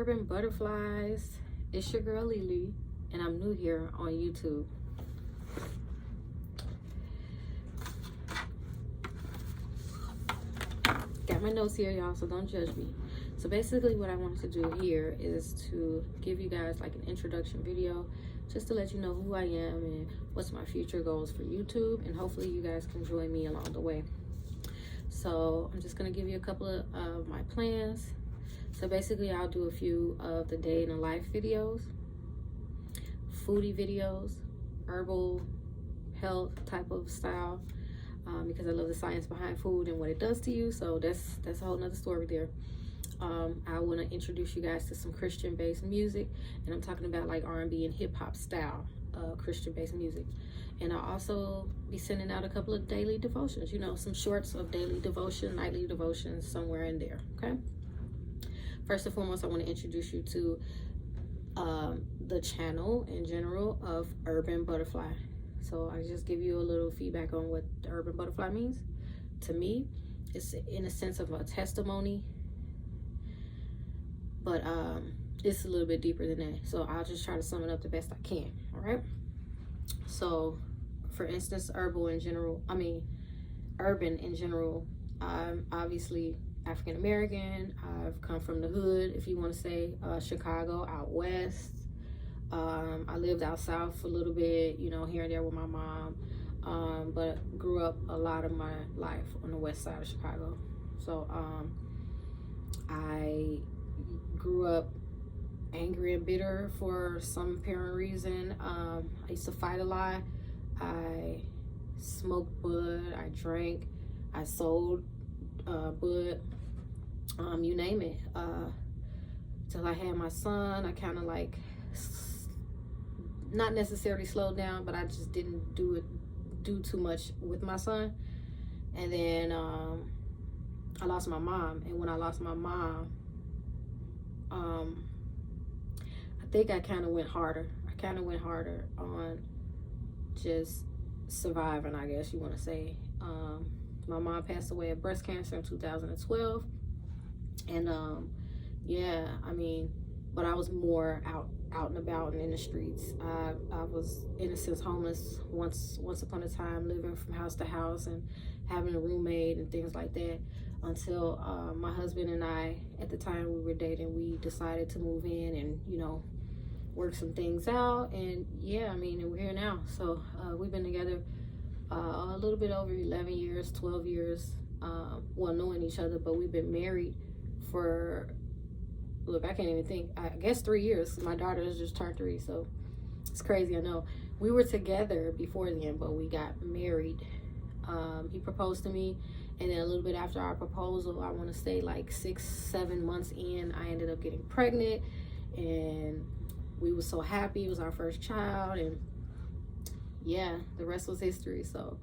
Urban Butterflies. It's your girl Lily, and I'm new here on YouTube. Got my notes here, y'all, so don't judge me. So basically what I wanted to do here is to give you guys like an introduction video, just to let you know who I am and what's my future goals for YouTube, and hopefully you guys can join me along the way. So I'm just gonna give you a couple of my plans. So basically I'll do a few of the day in the life videos, foodie videos, herbal health type of style, because I love the science behind food and what it does to you. So that's a whole nother story there. I want to introduce you guys to some Christian based music, and I'm talking about like R&B and hip-hop style Christian based music. And I'll also be sending out a couple of daily devotions, you know, some shorts of daily devotion, nightly devotions, somewhere in there. Okay, first and foremost, I want to introduce you to the channel in general of Urban Butterfly. So I just give you a little feedback on what the Urban Butterfly means. To me, it's in a sense of a testimony, but it's a little bit deeper than that. So I'll just try to sum it up the best I can. All right. So for instance, urban in general, I'm obviously African American. I've come from the hood, if you want to say, Chicago, out west. I lived out south for a little bit, you know, here and there with my mom, but grew up a lot of my life on the west side of Chicago. So I grew up angry and bitter for some apparent reason. I used to fight a lot. I smoked bud, I drank, I sold bud, you name it. Till I had my son, I kind of like, not necessarily slowed down, but I just didn't do too much with my son. And then I lost my mom, and when I lost my mom, I think I kind of went harder. On just surviving, I guess you want to say. My mom passed away of breast cancer in 2012, and yeah, I mean, but I was more out and about and in the streets. I was, in a sense, homeless once upon a time, living from house to house and having a roommate and things like that, until my husband and I, at the time we were dating, we decided to move in and, you know, work some things out. And yeah, I mean, and we're here now. So we've been together a little bit over 11 years, 12 years, well, knowing each other, but we've been married for, look, I can't even think, I guess 3 years. My daughter has just turned 3, so it's crazy, I know. We were together before then, but we got married. He proposed to me, and then a little bit after our proposal, I want to say like 6-7 months in, I ended up getting pregnant, and we were so happy. It was our first child, and yeah, the rest was history. So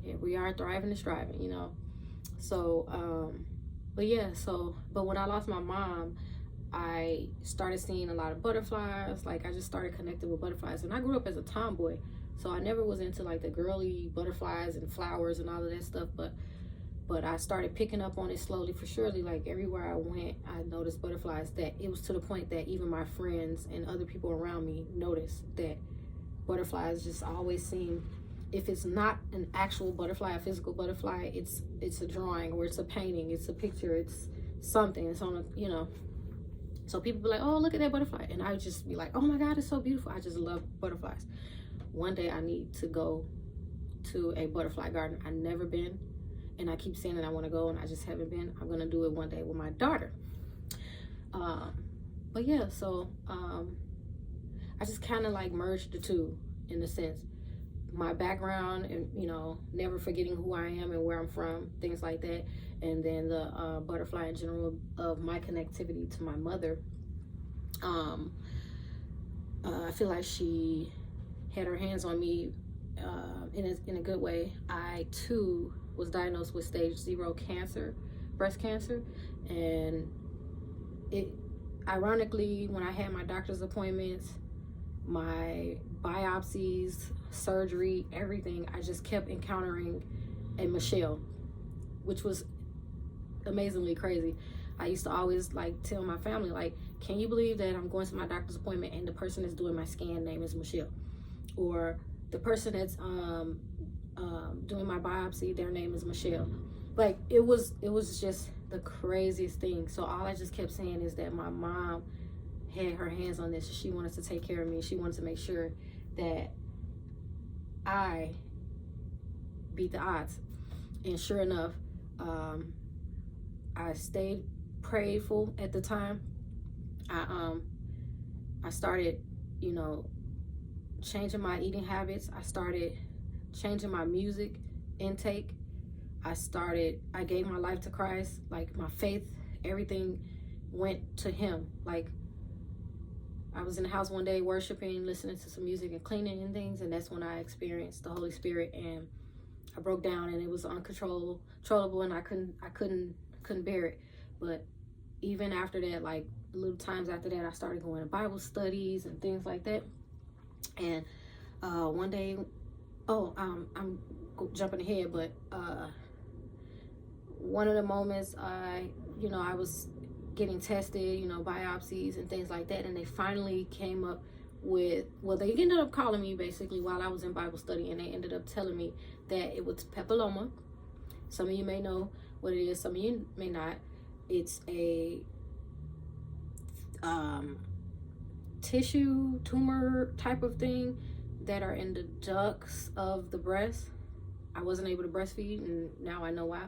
yeah, we are thriving and striving, you know. So but when I lost my mom, I started seeing a lot of butterflies. Like, I just started connecting with butterflies, and I grew up as a tomboy, so I never was into like the girly butterflies and flowers and all of that stuff, but I started picking up on it slowly for surely. Like, everywhere I went, I noticed butterflies, that it was to the point that even my friends and other people around me noticed that butterflies just always seem, if it's not an actual butterfly, a physical butterfly, it's a drawing, or it's a painting, it's a picture, it's something, it's on a, you know. So people be like, oh, look at that butterfly. And I would just be like, oh my God, it's so beautiful. I just love butterflies. One day I need to go to a butterfly garden. I've never been, and I keep saying that I want to go, and I just haven't been. I'm going to do it one day with my daughter. But yeah, so I just kind of like merged the two, in a sense. My background, and, you know, never forgetting who I am and where I'm from, things like that. And then the butterfly in general of my connectivity to my mother. I feel like she had her hands on me in a good way. I too was diagnosed with stage 0 cancer, breast cancer, and it, ironically, when I had my doctor's appointments, my biopsies, surgery, everything, I just kept encountering a Michelle, which was amazingly crazy. I used to always like tell my family, like, Can you believe that I'm going to my doctor's appointment and the person that's doing my scan name is Michelle? Or the person that's doing my biopsy, their name is Michelle. Like, it was just the craziest thing. So all I just kept saying is that my mom had her hands on this. She wanted to take care of me. She wanted to make sure that I beat the odds. And sure enough, I stayed prayerful at the time. I started, you know, changing my eating habits. I started changing my music intake. I gave my life to Christ. Like, my faith, everything went to him. Like, I was in the house one day worshiping, listening to some music and cleaning and things, and that's when I experienced the Holy Spirit, and I broke down, and it was uncontrollable, and I couldn't bear it. But even after that, like little times after that, I started going to Bible studies and things like that. And one day, I'm jumping ahead, but one of the moments I was getting tested, biopsies and things like that, and they finally came up with, they ended up calling me basically while I was in Bible study, and they ended up telling me that it was papilloma. Some of you may know what it is, some of you may not. It's a tissue tumor type of thing that are in the ducts of the breast. I wasn't able to breastfeed, and now I know why.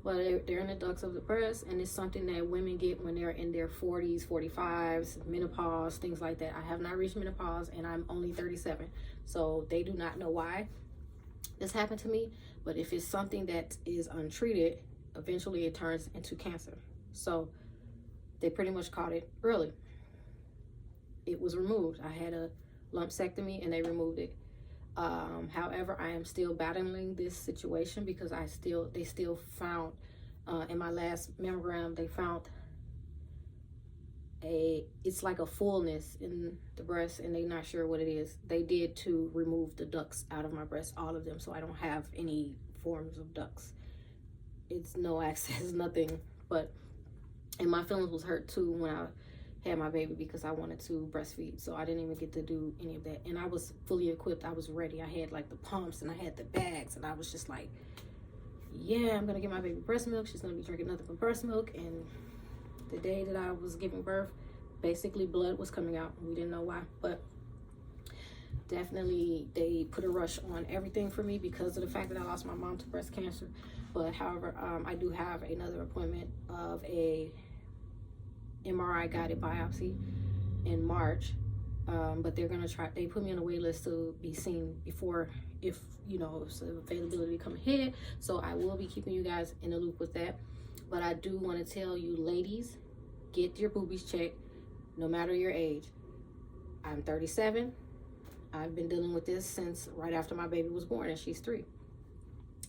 But they're in the ducts of the breast, and it's something that women get when they're in their 40s, 45s, menopause, things like that. I have not reached menopause, and I'm only 37, so they do not know why this happened to me. But if it's something that is untreated, eventually it turns into cancer. So they pretty much caught it early. It was removed. I had a lumpectomy, and they removed it. However, I am still battling this situation because they still found, in my last mammogram, they found it's like a fullness in the breast, and they're not sure what it is. They did to remove the ducts out of my breast, all of them, so I don't have any forms of ducts. It's no access, nothing. And my feelings was hurt too when I had my baby, because I wanted to breastfeed, so I didn't even get to do any of that. And I was fully equipped. I was ready. I had like the pumps, and I had the bags, and I was just like, yeah, I'm gonna give my baby breast milk. She's gonna be drinking nothing but breast milk. And the day that I was giving birth, basically blood was coming out. We didn't know why, but definitely they put a rush on everything for me because of the fact that I lost my mom to breast cancer. But however, I do have another appointment of a MRI guided biopsy in March, but they put me on a wait list to be seen before, if availability come ahead. So I will be keeping you guys in the loop with that. But I do want to tell you, ladies, get your boobies checked no matter your age. I'm 37. I've been dealing with this since right after my baby was born, and she's 3,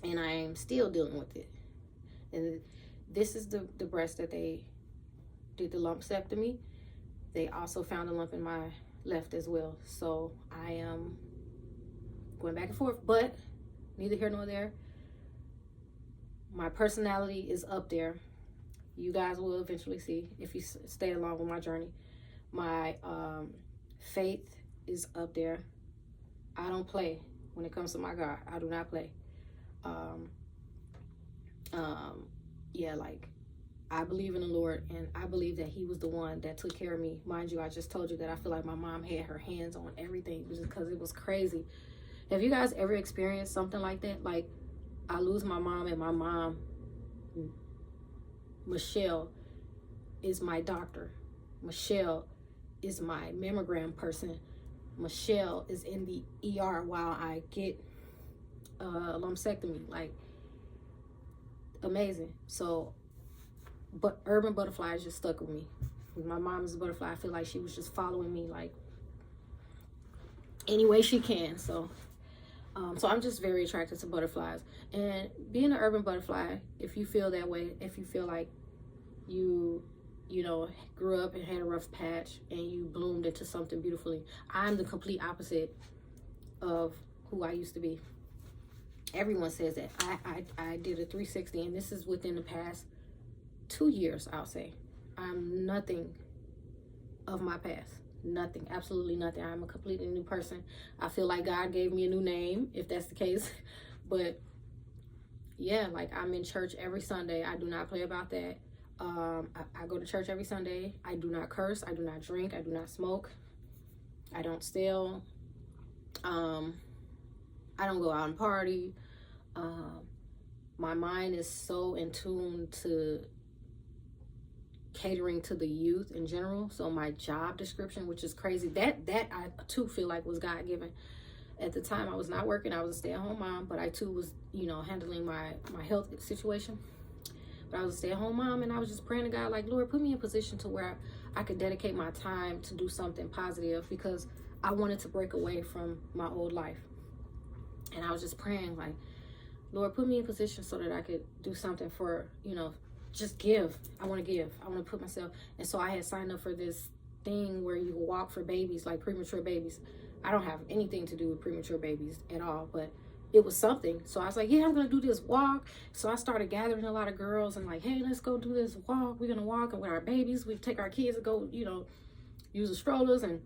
and I am still dealing with it. And this is the breast that they did the lumpectomy. They also found a lump in my left as well. So I am going back and forth, but neither here nor there. My personality is up there. You guys will eventually see if you stay along with my journey. My faith is up there. I don't play when it comes to my God. I do not play. I believe in the Lord, and I believe that he was the one that took care of me. Mind you, I just told you that I feel like my mom had her hands on everything, just because it was crazy. Have you guys ever experienced something like that? Like, I lose my mom, and my mom, Michelle, is my doctor. Michelle is my mammogram person. Michelle is in the ER while I get a lumpectomy. Like, amazing. So, but Urban Butterfly just stuck with me. My mom is a butterfly. I feel like she was just following me, like, any way she can. So I'm just very attracted to butterflies. And being an urban butterfly, if you feel that way, if you feel like you grew up and had a rough patch and you bloomed into something beautifully, I'm the complete opposite of who I used to be. Everyone says that. I did a 360, and this is within the past 2 years, I'll say. I'm nothing of my past. Nothing, absolutely nothing. I'm a completely new person. I feel like God gave me a new name, if that's the case. But yeah, like I'm in church every Sunday. I do not play about that. I go to church every Sunday. I do not curse. I do not drink. I do not smoke. I don't steal. I don't go out and party. My mind is so in tune to catering to the youth in general. So my job description, which is crazy, that I too feel like was God given. At the time, I was not working. I was a stay-at-home mom, but I too was, handling my health situation. But I was a stay-at-home mom, and I was just praying to God, like, Lord, put me in a position to where I could dedicate my time to do something positive, because I wanted to break away from my old life. And I was just praying, like, Lord, put me in a position so that I could do something for, just give. I want to give. I want to put myself. And so I had signed up for this thing where you walk for babies, like premature babies. I don't have anything to do with premature babies at all, but it was something. So I was like, yeah, I'm going to do this walk. So I started gathering a lot of girls and like, hey, let's go do this walk. We're going to walk, and with our babies, we take our kids and go, use the strollers and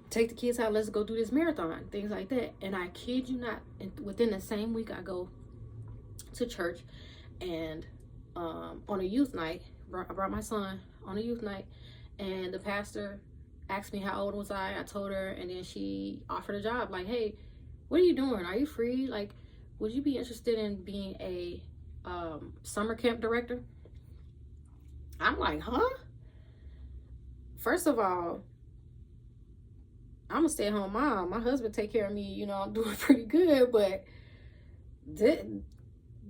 take the kids out. Let's go do this marathon, things like that. And I kid you not, within the same week, I go to church, and on a youth night, I brought my son on a youth night, and the pastor asked me how old was I told her, and then she offered a job, like, hey, what are you doing? Are you free? Like, would you be interested in being a summer camp director? I'm like, huh? First of all, I'm a stay-at-home mom. My husband take care of me, I'm doing pretty good, but then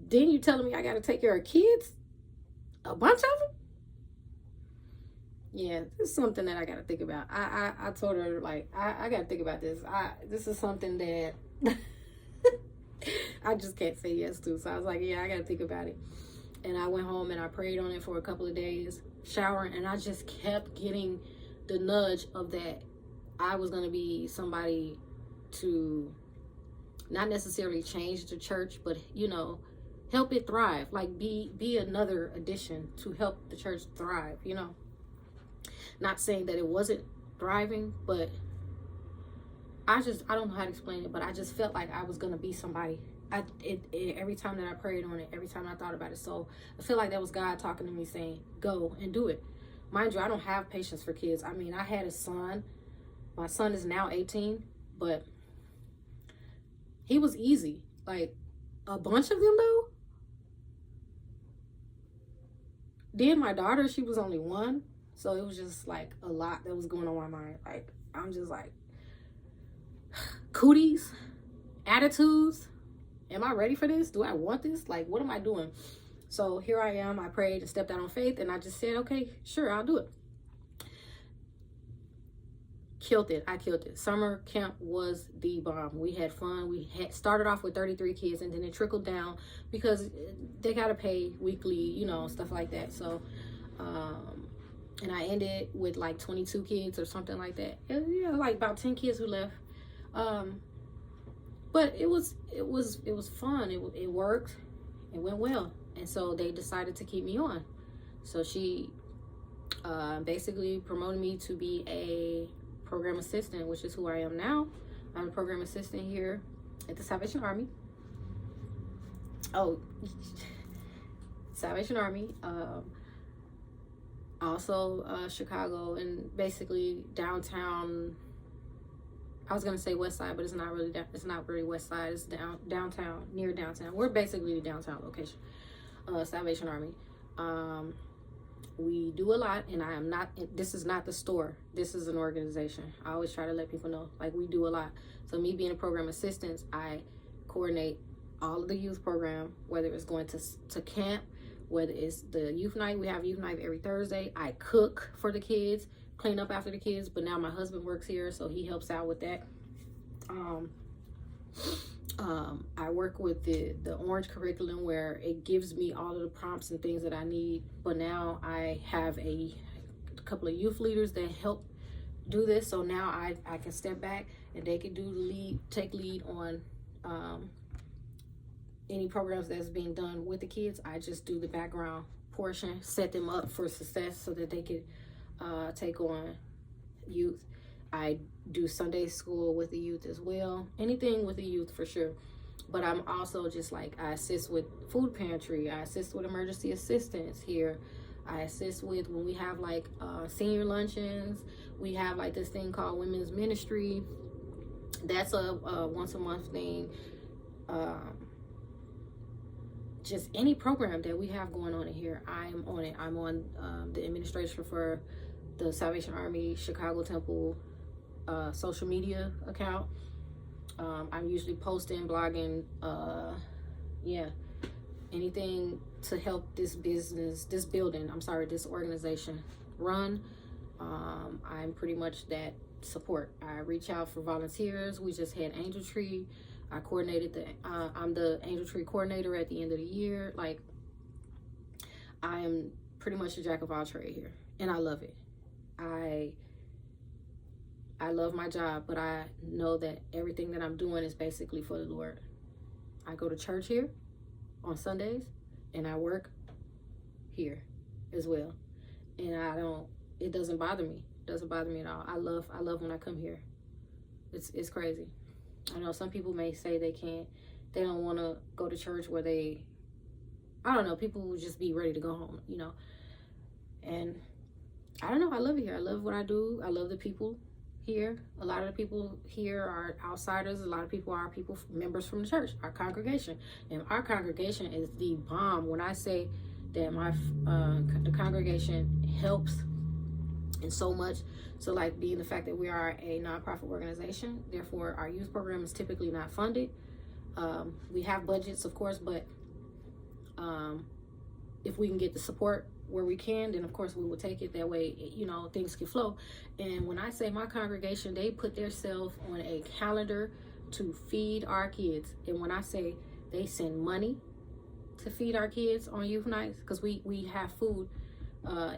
you telling me I got to take care of kids? A bunch of them? Yeah, this is something that I got to think about. I told her, like, I got to think about this. This is something that I just can't say yes to. So I was like, yeah, I got to think about it. And I went home and I prayed on it for a couple of days, showering, and I just kept getting the nudge of that I was going to be somebody to not necessarily change the church, but, help it thrive. Like, be another addition to help the church thrive, Not saying that it wasn't thriving, but I don't know how to explain it, but I just felt like I was going to be somebody. Every time that I prayed on it, every time I thought about it. So I feel like that was God talking to me saying, go and do it. Mind you, I don't have patience for kids. I mean, I had a son. My son is now 18, but he was easy. Like, a bunch of them, though. Then my daughter, she was only 1. So it was just, like, a lot that was going on in my mind. Like, I'm just like, cooties, attitudes. Am I ready for this? Do I want this? Like, what am I doing? So here I am. I prayed and stepped out on faith, and I just said, okay, sure, I'll do it. Killed it. I killed it. Summer camp was the bomb. We had fun. We had started off with 33 kids, and then it trickled down because they got to pay weekly, stuff like that. So, and I ended with like 22 kids or something like that. Yeah, like about 10 kids who left. But it was fun. It worked. It went well. And so they decided to keep me on. So she basically promoted me to be a program assistant, which is who I am now. I'm a program assistant here at the Salvation Army. Salvation Army. Also Chicago, and basically downtown. I was gonna say west side, but it's not really west side. It's downtown, near downtown. We're basically the downtown location. Salvation Army. We do a lot, and this is not the store. This is an organization. I always try to let people know, like, we do a lot. So me being a program assistant, I coordinate all of the youth program, whether it's going to camp, whether it's the youth night. We have youth night every Thursday. I cook for the kids, clean up after the kids, but now my husband works here, so he helps out with that. I work with the orange curriculum, where it gives me all of the prompts and things that I need, but now I have a couple of youth leaders that help do this, so now I can step back and they can take lead on any programs that's being done with the kids. I just do the background portion, set them up for success so that they could take on youth. I do Sunday school with the youth as well. Anything with the youth for sure. But I'm also just like, I assist with food pantry. I assist with emergency assistance here. I assist with when we have like senior luncheons. We have like this thing called women's ministry. That's a once a month thing. Just any program that we have going on in here, I am on it. I'm on the administration for the Salvation Army Chicago Temple social media account. I'm usually posting, blogging, anything to help this this organization run. I'm pretty much that support. I reach out for volunteers. We just had Angel Tree. I coordinated I'm the Angel Tree coordinator at the end of the year. Like, I am pretty much a jack of all trades here, and I love it. I love my job, but I know that everything that I'm doing is basically for the Lord. I go to church here on Sundays, and I work here as well. And it doesn't bother me. It doesn't bother me at all. I love when I come here. It's crazy. I know some people may say they don't want to go to church where people will just be ready to go home, And I don't know, I love it here. I love what I do. I love the people here. A lot of the people here are outsiders. A lot of people are members from the church, our congregation. And our congregation is the bomb. When I say that the congregation helps in so much, so like being the fact that we are a nonprofit organization, therefore our youth program is typically not funded. We have budgets, of course, but if we can get the support where we can, then of course we will take it. That way, things can flow. And when I say my congregation, they put themselves on a calendar to feed our kids. And when I say they send money to feed our kids on youth nights, because we have food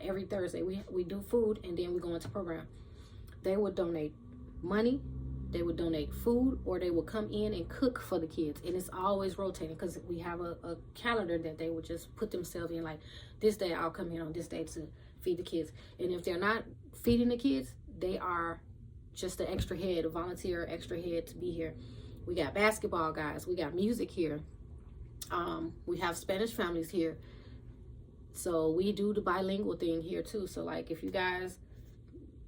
every Thursday. We do food, and then we go into program. They would donate money, they would donate food, or they would come in and cook for the kids. And it's always rotating, because we have a calendar that they would just put themselves in, like, this day I'll come in on this day to feed the kids. And if they're not feeding the kids, they are just an extra head, a volunteer extra head to be here. We got basketball guys, we got music here, we have Spanish families here. So we do the bilingual thing here too. So like, if you guys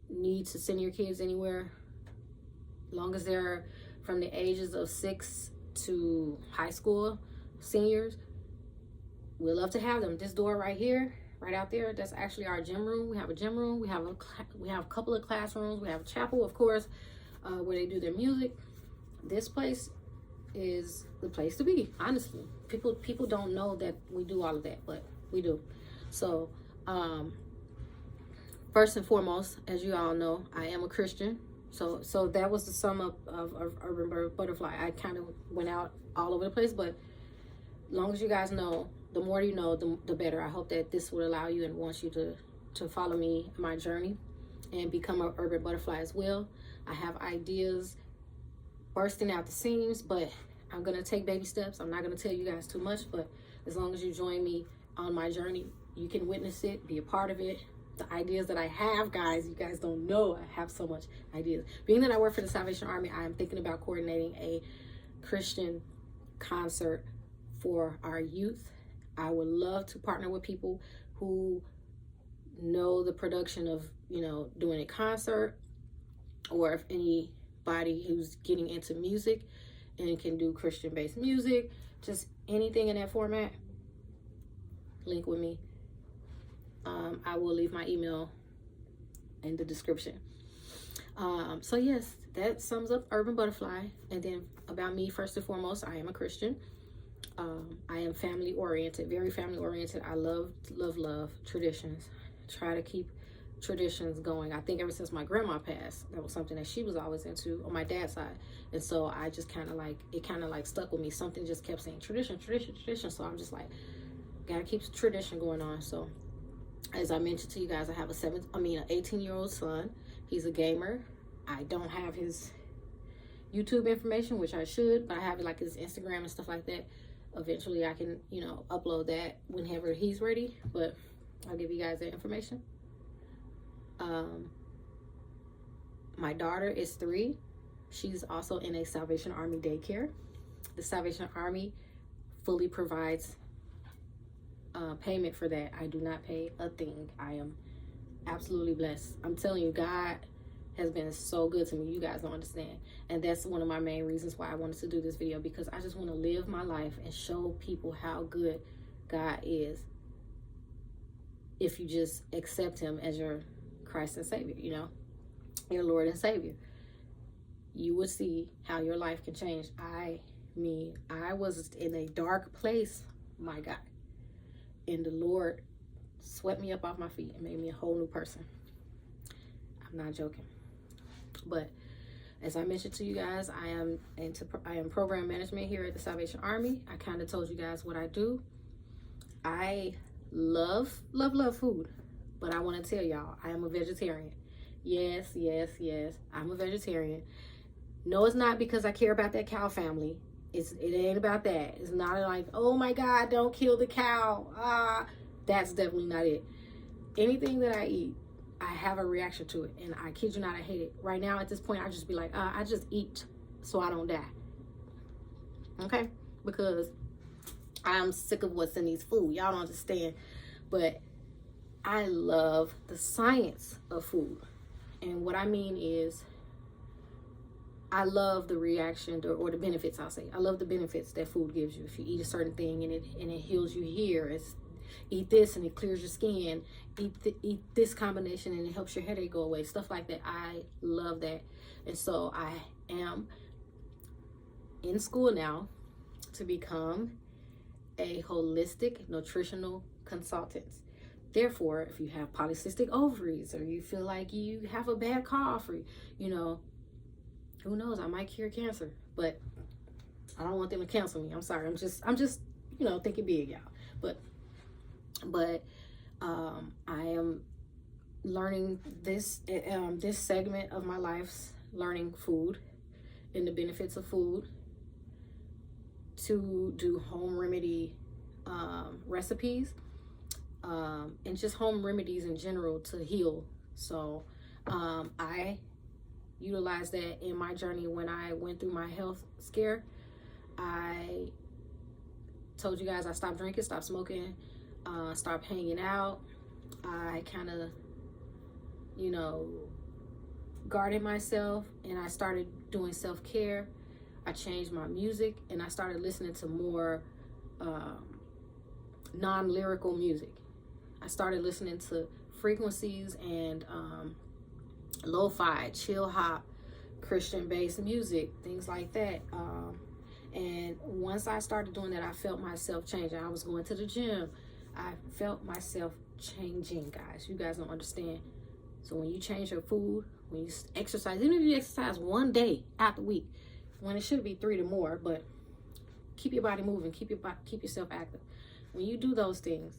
need to send your kids anywhere, long as they're from the ages of 6 to high school seniors, we'd love to have them. This door right here, right out there, that's actually our gym room. We have a gym room. We have a couple of classrooms. We have a chapel, of course, where they do their music. This place is the place to be, honestly. People don't know that we do all of that, but we do. So first and foremost, as you all know, I am a Christian. So that was the sum up of Urban Butterfly. I kind of went out all over the place, but long as you guys know, the more you know, the better. I hope that this would allow you and wants you to follow me, my journey, and become an urban butterfly as well. I have ideas bursting out the seams, but I'm going to take baby steps. I'm not going to tell you guys too much, but as long as you join me on my journey, you can witness it, be a part of it. The ideas that I have, guys, you guys don't know, I have so much ideas. Being that I work for the Salvation Army, I am thinking about coordinating a Christian concert for our youth. I would love to partner with people who know the production of, doing a concert, or if anybody who's getting into music and can do Christian-based music, just anything in that format, link with me. I will leave my email in the description. So yes, that sums up Urban Butterfly. And then about me, first and foremost, I am a Christian. I am family oriented, very family oriented. I love traditions. Try to keep traditions going. I think ever since my grandma passed, that was something that she was always into on my dad's side. And so I just kind of stuck with me. Something just kept saying tradition. So I'm just like, gotta keep tradition going on. So as I mentioned to you guys, I have an 18-year-old son. He's a gamer. I don't have his YouTube information, which I should, but I have like his Instagram and stuff like that. Eventually I can, upload that whenever he's ready, but I'll give you guys that information. My daughter is 3. She's also in a Salvation Army daycare. The Salvation Army fully provides payment for that. I do not pay a thing. I am absolutely blessed. I'm telling you, God has been so good to me. You guys don't understand. And that's one of my main reasons why I wanted to do this video, because I just want to live my life and show people how good God is if you just accept him as your Christ and Savior, you know, your Lord and Savior. You would see how your life can change. I mean, I was in a dark place, my God, and the Lord swept me up off my feet and made me a whole new person. I'm not joking. But as I mentioned to you guys, I am program management here at the Salvation Army. I kind of told you guys what I do. I love food, but I want to tell y'all, I am a vegetarian. Yes, I'm a vegetarian. No, it's not because I care about that cow family. It ain't about that. It's not like, oh my God, don't kill the cow. That's definitely not it. Anything that I eat, I have a reaction to it, and I kid you not, I hate it. Right now, at this point, I just be like, I just eat so I don't die. Okay? Because I'm sick of what's in these food. Y'all don't understand. But I love the science of food. And what I mean is, I love the reaction or the benefits, I'll say. I love the benefits that food gives you. If you eat a certain thing and it heals you here, eat this and it clears your skin. Eat this combination and it helps your headache go away. Stuff like that. I love that. And so I am in school now to become a holistic nutritional consultant. Therefore, if you have polycystic ovaries, or you feel like you have a bad cough, or, you know, who knows, I might cure cancer, but I don't want them to cancel me. I'm sorry. I'm just, you know, thinking big, y'all. But I am learning this segment of my life's learning food and the benefits of food, to do home remedy recipes, and just home remedies in general to heal. So I utilized that in my journey when I went through my health scare. I told you guys I stopped drinking, stopped smoking, stopped hanging out. I kind of, you know, guarded myself, and I started doing self-care. I changed my music, and I started listening to more non-lyrical music. I started listening to frequencies and lo-fi, chill hop, Christian-based music, things like that. And once I started doing that, I felt myself changing. I was going to the gym. I felt myself changing, guys. You guys don't understand. So when you change your food, when you exercise, even if you exercise one day out the week, when it should be 3 to more, but keep your body moving, keep yourself active. When you do those things,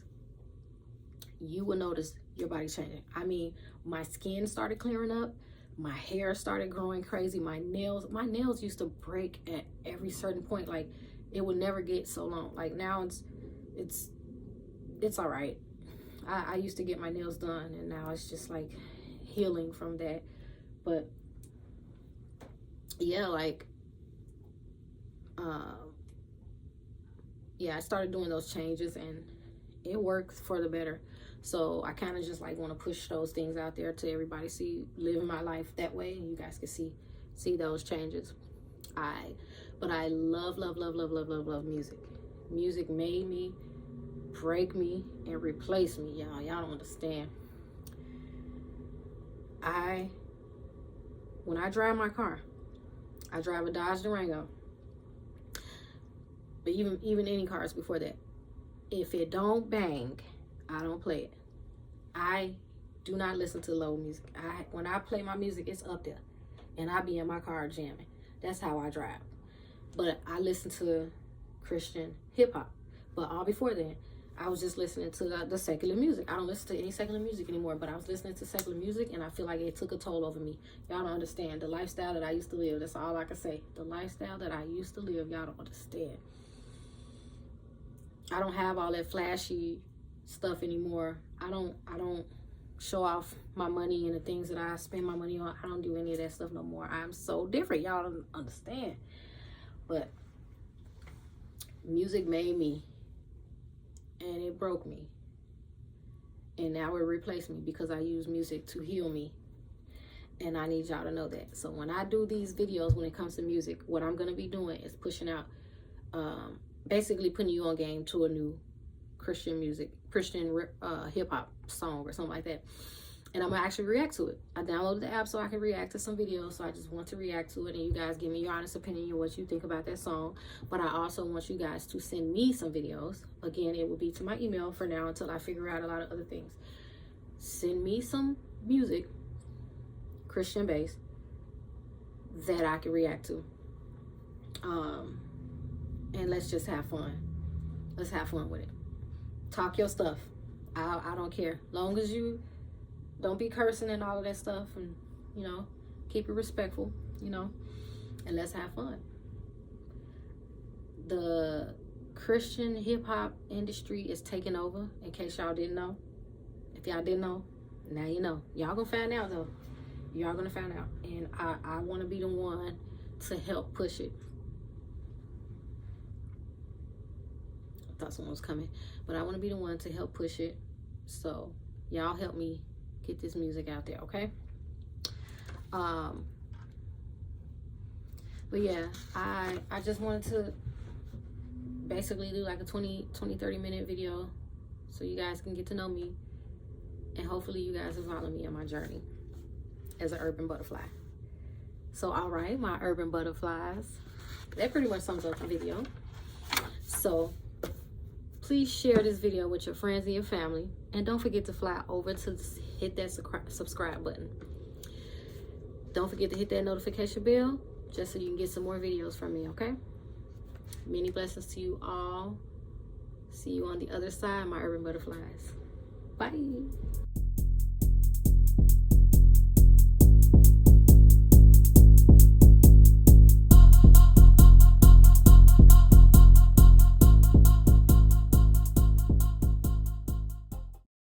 you will notice your body changing. I mean, my skin started clearing up, my hair started growing crazy, my nails used to break at every certain point. Like, it would never get so long. Like, now it's all right. I used to get my nails done, and now it's just like healing from that. But yeah, like I started doing those changes, and it works for the better. So I kind of just like want to push those things out there to everybody, see, living my life that way, and you guys can see those changes. But I love music. Music made me, break me, and replace me, y'all. Y'all don't understand. When I drive my car, I drive a Dodge Durango, but even any cars before that, if it don't bang, I don't play it. I do not listen to low music. When I play my music, it's up there, and I be in my car jamming. That's how I drive. But I listen to Christian hip hop. But all before then, I was just listening to the secular music. I don't listen to any secular music anymore, but I was listening to secular music, and I feel like it took a toll over me. Y'all don't understand. The lifestyle that I used to live, that's all I can say. The lifestyle that I used to live, y'all don't understand. I don't have all that flashy stuff anymore. I don't show off my money and the things that I spend my money on. I don't do any of that stuff no more. I'm so different. Y'all don't understand. But music made me, and it broke me. And now it replaced me because I use music to heal me. And I need y'all to know that. So when I do these videos, when it comes to music, what I'm going to be doing is pushing out, basically putting you on game to a new Christian hip hop song or something like that. And I'm going to actually react to it. I downloaded the app so I can react to some videos. So I just want to react to it. And you guys give me your honest opinion on what you think about that song. But I also want you guys to send me some videos. Again, it will be to my email for now until I figure out a lot of other things. Send me some music, Christian based, that I can react to. And let's just have fun. Let's have fun with it. Talk your stuff. I don't care. Long as you don't be cursing and all of that stuff, and you know, keep it respectful, you know, and let's have fun. The Christian hip hop industry is taking over, in case y'all didn't know. If y'all didn't know, now you know. Y'all gonna find out though. Y'all gonna find out. And I wanna be the one to help push it. I thought someone was coming, but I wanna be the one to help push it. So y'all help me get this music out there, okay? But yeah, I just wanted to basically do like a 30 minute video so you guys can get to know me, and hopefully you guys will follow me on my journey as an urban butterfly. So all right, my urban butterflies, that pretty much sums up the video. So please share this video with your friends and your family, and don't forget to fly over to hit that subscribe button. Don't forget to hit that notification bell just so you can get some more videos from me, okay? Many blessings to you all. See you on the other side, my urban butterflies. Bye.